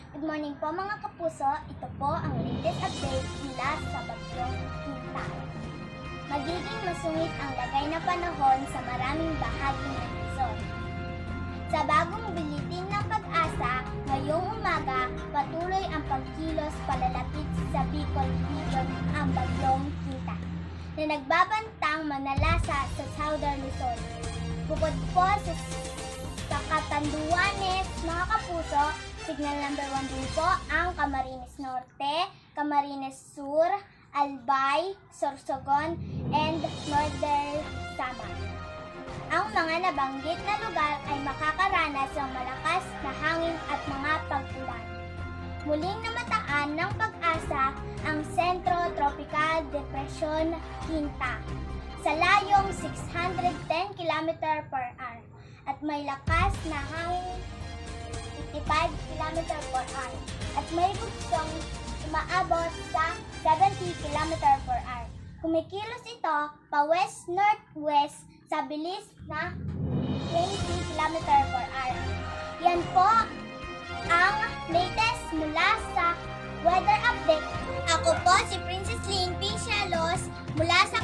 Good morning po mga kapuso, ito po ang latest update mula sa bagyong Quinta. Magiging masungit ang lagay na panahon sa maraming bahagi ng Luzon. Sa bagong buletin ng Pag-asa, ngayong umaga, patuloy ang pagkilos palalapit sa Bicol Region ang bagyong Quinta, na nagbabantang manalasa sa Southern Luzon. Bukod po sa Catanduanes, mga kapuso, signal number 1 din po ang Camarines Norte, Camarines Sur, Albay, Sorsogon, and Northern Samar. Ang mga nabanggit na lugar ay makakaranas ng malakas na hangin at mga pag-ulan. Muling namataan ng Pag-asa ang Centro Tropical Depression Quinta sa layong 610 km per hour at may lakas na hangin 55 km per hour at may gusto umaabot sa 70 km per hour. Kumikilos ito pa-west-northwest sa bilis na 20 km per hour. Yan po ang latest mula sa weather update. Ako po si Princess Lynn P. Shalos mula sa